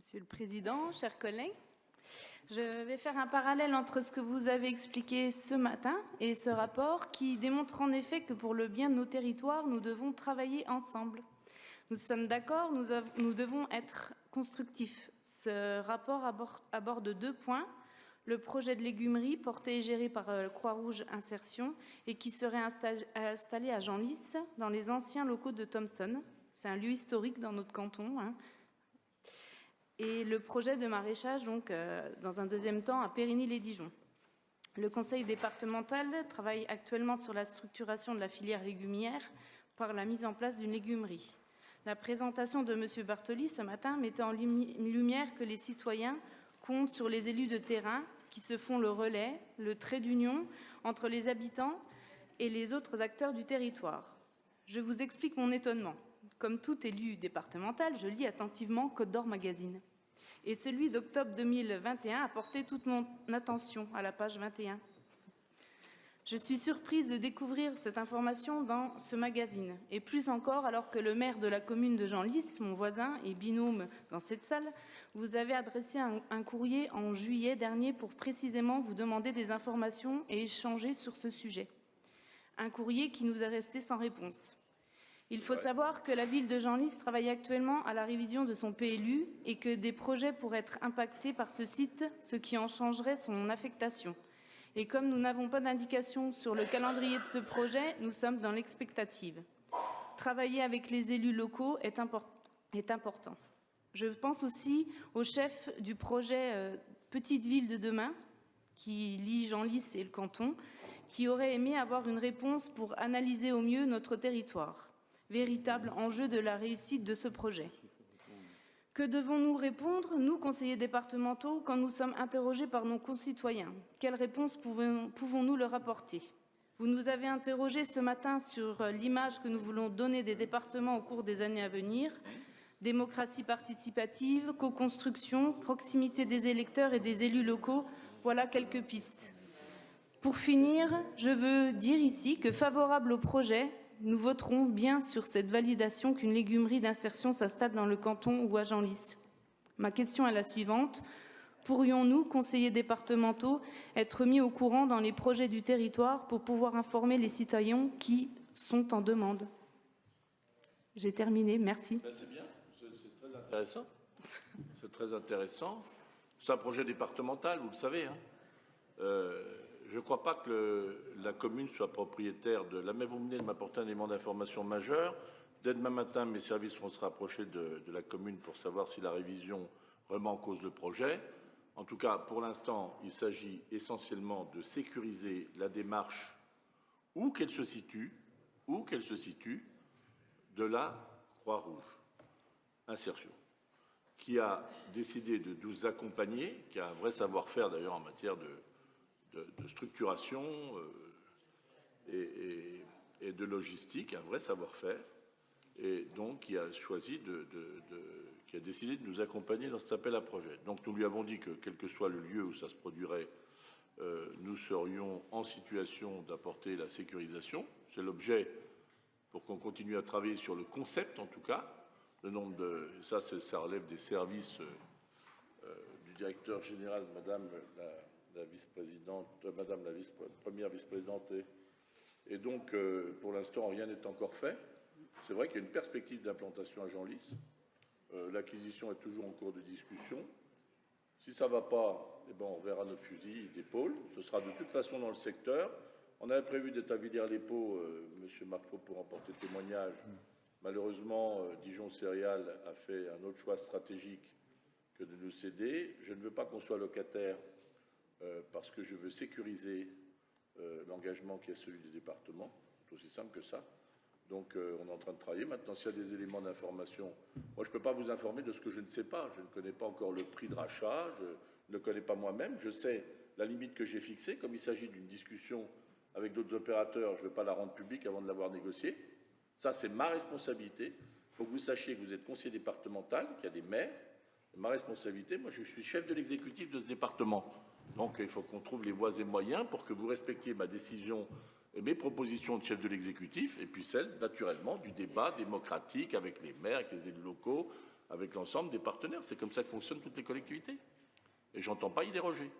Monsieur le Président, chers collègues, je vais faire un parallèle entre ce que vous avez expliqué ce matin et ce rapport qui démontre en effet que pour le bien de nos territoires, nous devons travailler ensemble. Nous sommes d'accord, nous devons être constructifs. Ce rapport aborde 2 points. Le projet de légumerie porté et géré par Croix-Rouge Insertion et qui serait installé à Genlis, dans les anciens locaux de Thomson. C'est un lieu historique dans notre canton. Et le projet de maraîchage, donc, dans un deuxième temps, à Périgny-les-Dijon. Le conseil départemental travaille actuellement sur la structuration de la filière légumière par la mise en place d'une légumerie. La présentation de M. Bartoli ce matin mettait en lumière que les citoyens comptent sur les élus de terrain qui se font le relais, le trait d'union entre les habitants et les autres acteurs du territoire. Je vous explique mon étonnement. Comme tout élu départemental, je lis attentivement Côte d'Or Magazine. Et celui d'octobre 2021 a porté toute mon attention à la page 21. Je suis surprise de découvrir cette information dans ce magazine, et plus encore alors que le maire de la commune de Genlis, mon voisin et binôme dans cette salle, vous avez adressé un courrier en juillet dernier pour précisément vous demander des informations et échanger sur ce sujet. Un courrier qui nous est resté sans réponse. Il faut savoir que la ville de Genlis travaille actuellement à la révision de son PLU et que des projets pourraient être impactés par ce site, ce qui en changerait son affectation. Et comme nous n'avons pas d'indication sur le calendrier de ce projet, nous sommes dans l'expectative. Travailler avec les élus locaux est important. Je pense aussi au chef du projet Petite Ville de demain, qui lie Genlis et le canton, qui aurait aimé avoir une réponse pour analyser au mieux notre territoire. Véritable enjeu de la réussite de ce projet. Que devons-nous répondre, nous, conseillers départementaux, quand nous sommes interrogés par nos concitoyens? Quelles réponses pouvons-nous leur apporter? Vous nous avez interrogés ce matin sur l'image que nous voulons donner des départements au cours des années à venir. Démocratie participative, co-construction, proximité des électeurs et des élus locaux, voilà quelques pistes. Pour finir, je veux dire ici que favorable au projet, nous voterons bien sur cette validation qu'une légumerie d'insertion s'installe dans le canton ou à Genlis. Ma question est la suivante. Pourrions-nous, conseillers départementaux, être mis au courant dans les projets du territoire pour pouvoir informer les citoyens qui sont en demande? J'ai terminé, merci. C'est bien, c'est très intéressant. C'est très intéressant. C'est un projet départemental, vous le savez. Je ne crois pas que la commune soit propriétaire de... Là, mais vous venez de m'apporter un élément d'information majeur. Dès demain matin, mes services vont se rapprocher de la commune pour savoir si la révision remet en cause le projet. En tout cas, pour l'instant, il s'agit essentiellement de sécuriser la démarche où qu'elle se situe, de la Croix-Rouge Insertion, qui a décidé de nous accompagner, qui a un vrai savoir-faire d'ailleurs en matière de structuration et de logistique, un vrai savoir-faire, et donc qui a choisi qui a décidé de nous accompagner dans cet appel à projet. Donc nous lui avons dit que quel que soit le lieu où ça se produirait, nous serions en situation d'apporter la sécurisation. C'est l'objet pour qu'on continue à travailler sur le concept en tout cas. Le nombre de... Ça relève des services du directeur général, Madame la vice-présidente, Madame la première vice-présidente. Et donc, pour l'instant, rien n'est encore fait. C'est vrai qu'il y a une perspective d'implantation à Genlis. L'acquisition est toujours en cours de discussion. Si ça ne va pas, eh ben, on verra notre fusil d'épaule. Ce sera de toute façon dans le secteur. On avait prévu d'être à Villers-les-Pots, M. Marfaux pour emporter témoignage. Malheureusement, Dijon Céréales a fait un autre choix stratégique que de nous céder. Je ne veux pas qu'on soit locataire parce que je veux sécuriser l'engagement qui est celui des départements. C'est aussi simple que ça. Donc, on est en train de travailler. Maintenant, s'il y a des éléments d'information, moi, je ne peux pas vous informer de ce que je ne sais pas. Je ne connais pas encore le prix de rachat, je ne le connais pas moi-même. Je sais la limite que j'ai fixée. Comme il s'agit d'une discussion avec d'autres opérateurs, je ne veux pas la rendre publique avant de l'avoir négociée. Ça, c'est ma responsabilité. Il faut que vous sachiez que vous êtes conseiller départemental, qu'il y a des maires. Ma responsabilité, moi, je suis chef de l'exécutif de ce département. Donc, il faut qu'on trouve les voies et moyens pour que vous respectiez ma décision et mes propositions de chef de l'exécutif, et puis celles, naturellement, du débat démocratique avec les maires, avec les élus locaux, avec l'ensemble des partenaires. C'est comme ça que fonctionnent toutes les collectivités. Et j'entends pas y déroger.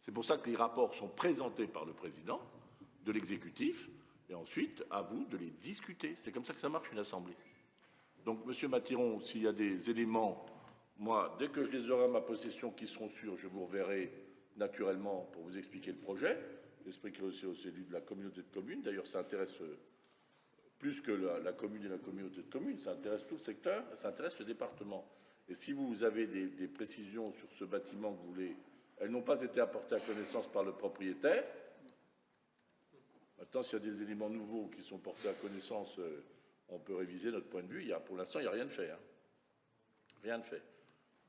C'est pour ça que les rapports sont présentés par le président de l'exécutif, et ensuite, à vous de les discuter. C'est comme ça que ça marche, une assemblée. Donc, Monsieur Mathiron, s'il y a des éléments, moi, dès que je les aurai à ma possession qui seront sûrs, je vous reverrai naturellement pour vous expliquer le projet. J'expliquerai aussi aux élus de la communauté de communes. D'ailleurs, ça intéresse plus que la commune et la communauté de communes, ça intéresse tout le secteur, ça intéresse le département. Et si vous avez des précisions sur ce bâtiment que vous voulez, elles n'ont pas été apportées à connaissance par le propriétaire. Maintenant, s'il y a des éléments nouveaux qui sont portés à connaissance, on peut réviser notre point de vue. Pour l'instant, il n'y a rien de fait. Hein. Rien de fait.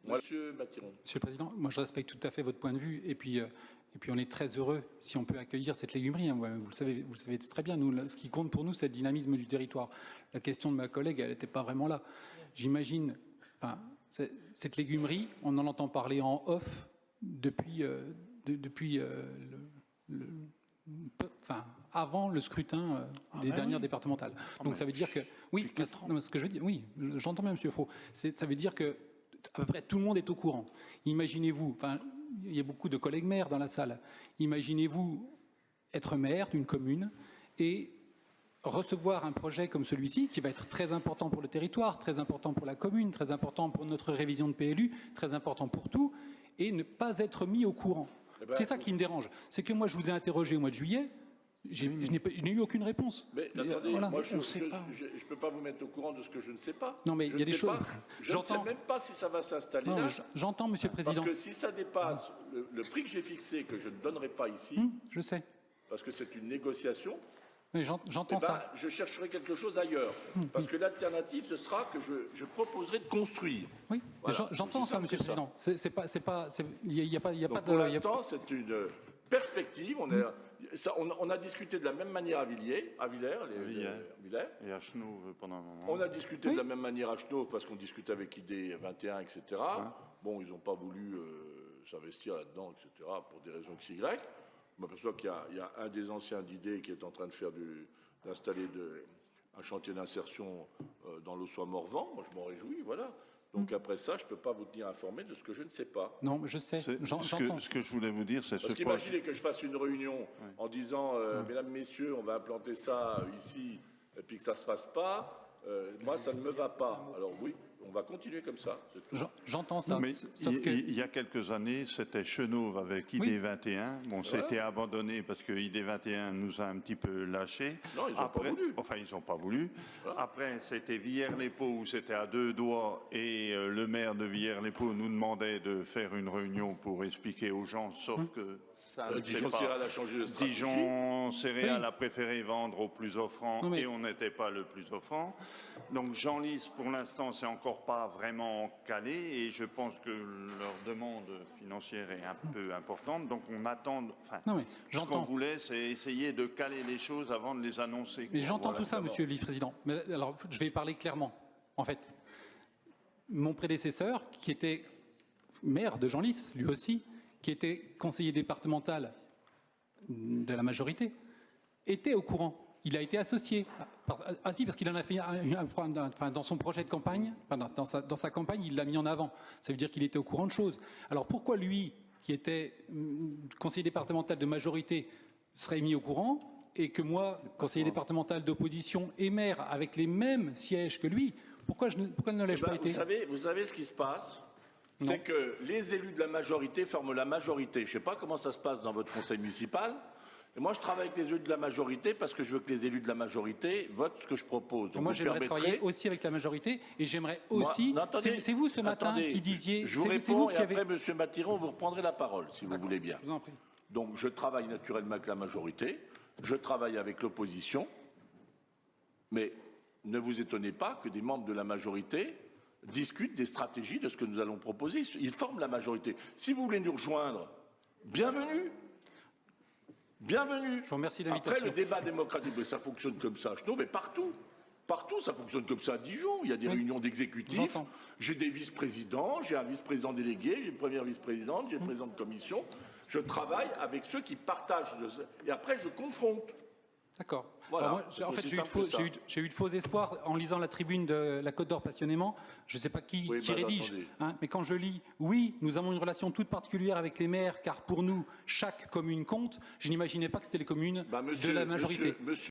Monsieur Mathiron. Monsieur le Président, moi je respecte tout à fait votre point de vue et puis on est très heureux si on peut accueillir cette légumerie. Hein. Vous le savez très bien. Nous, ce qui compte pour nous, c'est le dynamisme du territoire. La question de ma collègue, elle n'était pas vraiment là. J'imagine, cette légumerie, on en entend parler en off depuis avant le scrutin des dernières départementales. Donc ça veut dire que oui, ce que je veux dire, oui, j'entends bien, Monsieur Faux. Ça veut dire que à peu près tout le monde est au courant. Imaginez-vous, il y a beaucoup de collègues maires dans la salle. Imaginez-vous être maire d'une commune et recevoir un projet comme celui-ci, qui va être très important pour le territoire, très important pour la commune, très important pour notre révision de PLU, très important pour tout, et ne pas être mis au courant. C'est ça qui me dérange. C'est que moi, je vous ai interrogé au mois de juillet, je n'ai eu aucune réponse. Mais attendez, voilà. Moi, je ne peux pas vous mettre au courant de ce que je ne sais pas. Non, mais il y a des choses. Je ne sais même pas si ça va s'installer là. J'entends, Monsieur le Président. Parce que si ça dépasse le prix que j'ai fixé, que je ne donnerai pas ici, je sais. Parce que c'est une négociation. Mais j'entends ça. Je chercherai quelque chose ailleurs. Parce que l'alternative, ce sera que je proposerai de construire. Oui, voilà. J'entends ça, Monsieur le Président. Il n'y a pas de... Pour l'instant, c'est une perspective. On a discuté de la même manière à Villers, et à Chenauve pendant un moment. On a discuté de la même manière à Chenauve parce qu'on discutait avec ID 21, etc. Bon, ils n'ont pas voulu s'investir là-dedans, etc. pour des raisons XY. Je m'aperçois qu'il y a un des anciens d'ID qui est en train d'installer un chantier d'insertion dans l'Aussois-Morvan. Moi, je m'en réjouis, voilà. Donc après ça, je ne peux pas vous tenir informé de ce que je ne sais pas. Non, je sais, j'entends. Ce que je voulais vous dire, c'est... Parce qu'imaginez que je fasse une réunion en disant « Mesdames, Messieurs, on va implanter ça ici », et puis que ça ne se fasse pas, moi, ça ne me va pas. Alors oui, on va continuer comme ça. J'entends ça. Mais il y a quelques années, c'était Chenauve avec ID21. Bon, c'était abandonné parce que ID21 nous a un petit peu lâchés. Non, ils n'ont pas voulu. Enfin, ils n'ont pas voulu. Voilà. Après, c'était Villers-les-Paux où c'était à 2 doigts et le maire de Villers-les-Paux nous demandait de faire une réunion pour expliquer aux gens, sauf que ça ne Dijon Céréales a changé de stratégie. Dijon Céréales a préféré vendre au plus offrant et on n'était pas le plus offrant. Donc Jean Lys, pour l'instant, c'est encore pas vraiment calé et je pense que leur demande financière est un peu importante. Donc on attend. Enfin, ce qu'on voulait, c'est essayer de caler les choses avant de les annoncer. Mais j'entends tout ça, Monsieur le Vice-président. Mais alors, je vais parler clairement. En fait, mon prédécesseur, qui était maire de Jean Lys, lui aussi, qui était conseiller départemental de la majorité, était au courant. Il a été associé. Ah si, parce qu'il en a fait dans son projet de campagne, dans sa campagne, il l'a mis en avant. Ça veut dire qu'il était au courant de choses. Alors pourquoi lui, qui était conseiller départemental de majorité, serait mis au courant et que moi, conseiller départemental d'opposition et maire avec les mêmes sièges que lui, pourquoi ne l'ai-je pas été? Vous savez ce qui se passe? C'est que les élus de la majorité forment la majorité. Je ne sais pas comment ça se passe dans votre conseil municipal. Et moi, je travaille avec les élus de la majorité parce que je veux que les élus de la majorité votent ce que je propose. Donc moi, j'aimerais travailler aussi avec la majorité et j'aimerais aussi... C'est vous ce matin qui disiez... Je vous réponds et après, Monsieur Mathiron, vous reprendrez la parole, si vous voulez bien. Je vous en prie. Donc, je travaille naturellement avec la majorité, je travaille avec l'opposition, mais ne vous étonnez pas que des membres de la majorité discutent des stratégies de ce que nous allons proposer. Ils forment la majorité. Si vous voulez nous rejoindre, bienvenue. Bienvenue. Je vous remercie de l'invitation. Après, le débat démocratique, ça fonctionne comme ça. Je trouve, et partout. Partout, ça fonctionne comme ça à Dijon. Il y a des réunions d'exécutifs. J'ai des vice-présidents, j'ai un vice-président délégué, j'ai une première vice-présidente, j'ai une présidente de commission. Je travaille avec ceux qui partagent. Et après, je confronte. D'accord. Voilà, Alors moi, en fait, c'est aussi simple que ça. j'ai eu de faux espoirs en lisant la tribune de la Côte d'Or passionnément. Je ne sais pas qui rédige, hein, mais quand je lis « Oui, nous avons une relation toute particulière avec les maires, car pour nous, chaque commune compte », je n'imaginais pas que c'était les communes de la majorité. Monsieur